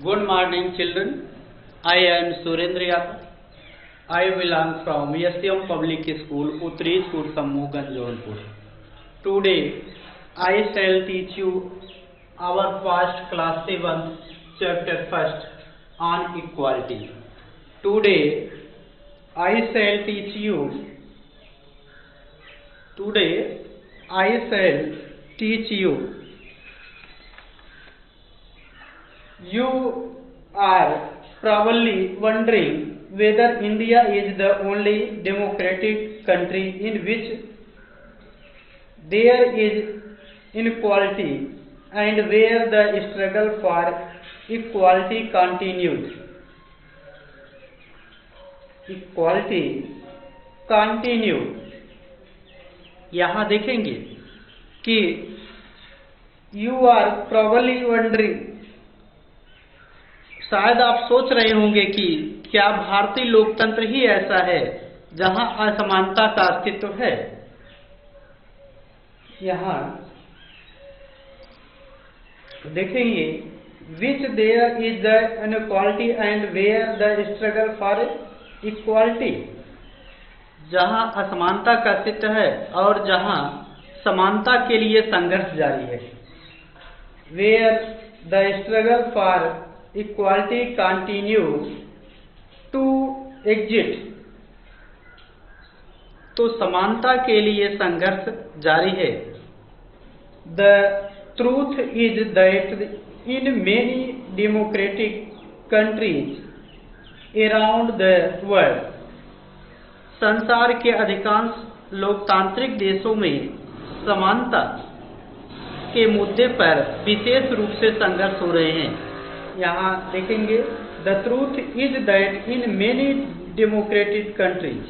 Good morning, children. I am Surendra Yadav. I belong from STM Public School, Uttarishpur, Sammuganj, Jaunpur. Today, I shall teach you our past class 7, chapter 1 on equality. Today, I shall teach you. You are probably wondering whether India is the only democratic country in which there is inequality and where the struggle for equality continues. यहाँ देखेंगे कि you are probably wondering, शायद आप सोच रहे होंगे कि क्या भारतीय लोकतंत्र ही ऐसा है जहां असमानता का अस्तित्व है। यहाँ देखेंगे which there is the inequality and where the struggle for equality, जहां असमानता का अस्तित्व है और जहां समानता के लिए संघर्ष जारी है। Where the struggle for equality continue to exist, तो समानता के लिए संघर्ष जारी है। The truth is that in many democratic countries around the world, संसार के अधिकांश लोकतांत्रिक देशों में समानता के मुद्दे पर विशेष रूप से संघर्ष हो रहे हैं। यहाँ देखेंगे the truth is that in many democratic countries,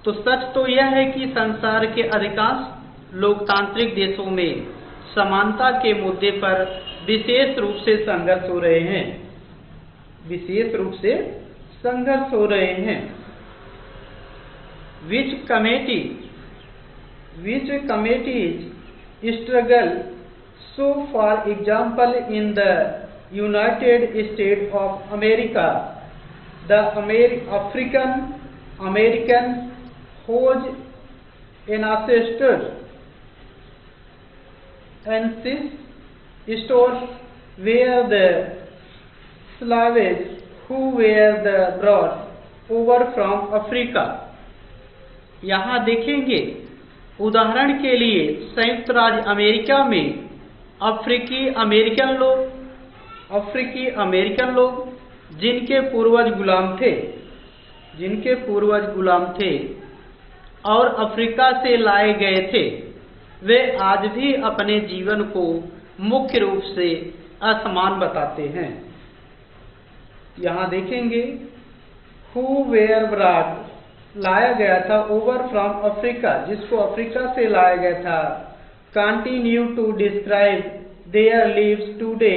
तो सच तो यह है कि संसार के अधिकांश लोकतांत्रिक देशों में समानता के मुद्दे पर विशेष रूप से संघर्ष हो रहे हैं। Which committees struggle? So, for example, in the United States of America, the African whose ancestors were the slaves who were brought over from Africa. यहाँ देखेंगे उदाहरण के लिए संयुक्त राज्य अमेरिका में अफ्रीकी अमेरिकन लोग जिनके पूर्वज गुलाम थे और अफ्रीका से लाए गए थे, वे आज भी अपने जीवन को मुख्य रूप से असमान बताते हैं। यहाँ देखेंगे who were brought, लाया गया था, ओवर फ्रॉम अफ्रीका, जिसको अफ्रीका से लाया गया था, continue to describe their lives today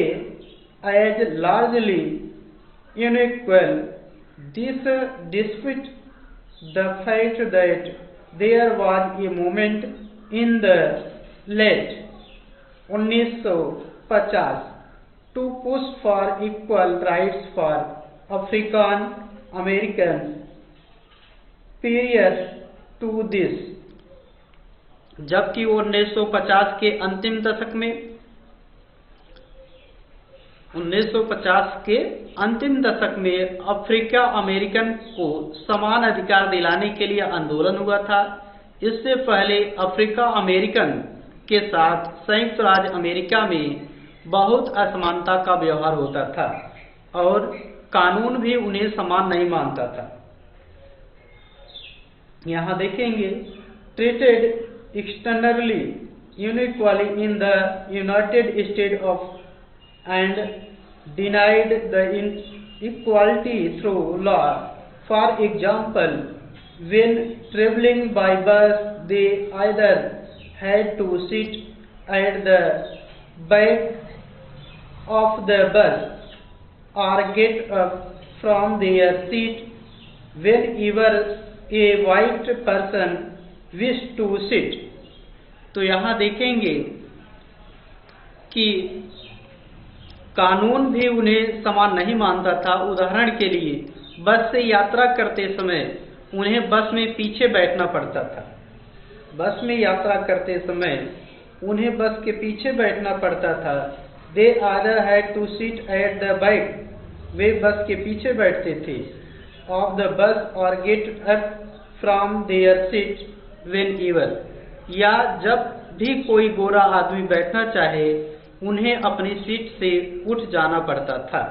as largely unequal, this dispute the fact that there was a movement in the late 1950 to push for equal rights for African American Prior to this, जबकि 1950 के अंतिम दशक में Africa American को समान अधिकार दिलाने के लिए आंदोलन हुआ था। इससे पहले अफ्रीका अमेरिकन के साथ संयुक्त राज्य अमेरिका में बहुत असमानता का व्यवहार होता था और कानून भी उन्हें समान नहीं मानता था। यहाँ देखेंगे treated externally uniquely in the United States of and denied the equality through law. For example, when travelling by bus they either had to sit at the back of the bus और get up from their seat whenever a white person wish to sit. तो यहाँ देखेंगे कि कानून भी उन्हें समान नहीं मानता था। उदाहरण के लिए बस से यात्रा करते समय उन्हें बस में पीछे बैठना पड़ता था। बस में यात्रा करते समय उन्हें बस के पीछे बैठना पड़ता था। They either had to sit at the back, वे बस के पीछे बैठते थे, of the bus or get up from their seat whenever, या जब भी कोई गोरा आदमी बैठना चाहे उन्हें अपनी सीट से उठ जाना पड़ता था।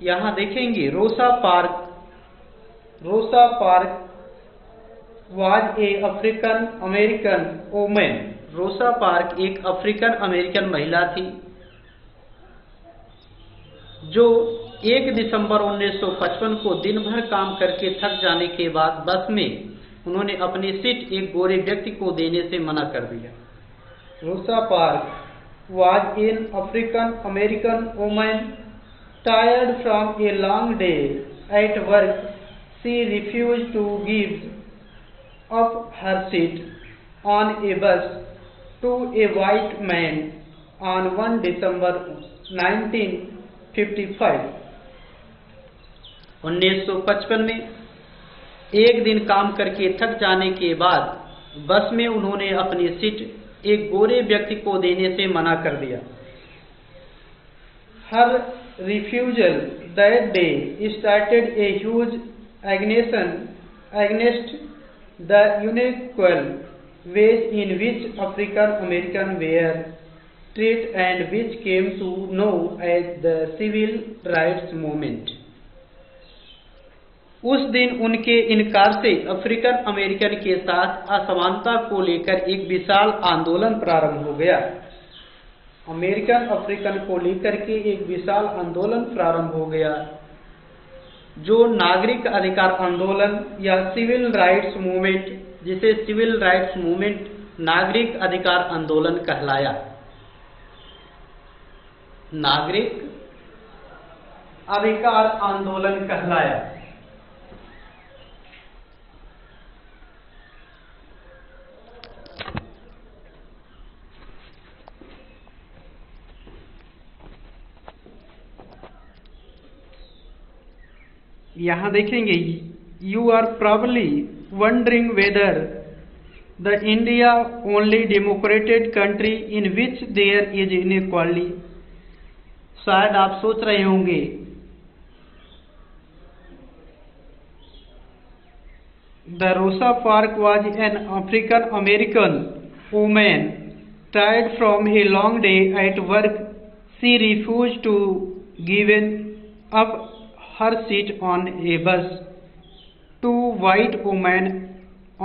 यहाँ देखेंगे Rosa Park was a African American woman. Rosa Park एक अफ्रीकन अमेरिकन महिला थी जो 1 दिसंबर 1955 को दिन भर काम करके थक जाने के बाद बस में उन्होंने अपनी सीट एक गोरे व्यक्ति को देने से मना कर दिया। रोसा Park was an African American woman tired from a long day at work. She refused to give up her seat on a bus to a white man on 1 December 1955। 1955 में एक दिन काम करके थक जाने के बाद बस में उन्होंने अपनी सीट एक गोरे व्यक्ति को देने से मना कर दिया। Her refusal that day started a huge agitation against the unequal wage in which African Americans were treated and which came to know as the Civil Rights Movement। उस दिन उनके इनकार से अफ्रीकन अमेरिकन के साथ असमानता को लेकर एक विशाल आंदोलन प्रारंभ हो गया। अमेरिकन अफ्रीकन को लेकर के एक विशाल आंदोलन प्रारंभ हो गया जो नागरिक अधिकार आंदोलन या सिविल राइट्स मूवमेंट, जिसे सिविल राइट्स मूवमेंट नागरिक अधिकार आंदोलन कहलाया। नागरिक अधिकार आंदोलन कहलाया। यहाँ देखेंगे you are probably wondering whether the India only democratic country in which there is inequality. शायद आप सोच रहे होंगे the Rosa Park was an African American woman tired from a long day at work. She refuse to given up her seat on a bus to white woman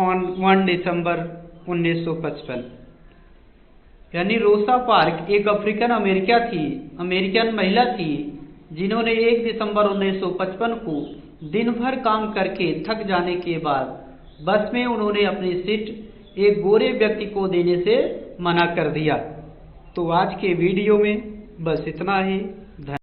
on 1 December 1955। यानी रोसा Park एक African American महिला थी जिन्होंने 1 दिसंबर 1955 को दिन भर काम करके थक जाने के बाद बस में उन्होंने अपनी सीट एक गोरे व्यक्ति को देने से मना कर दिया। तो आज के वीडियो में बस इतना ही।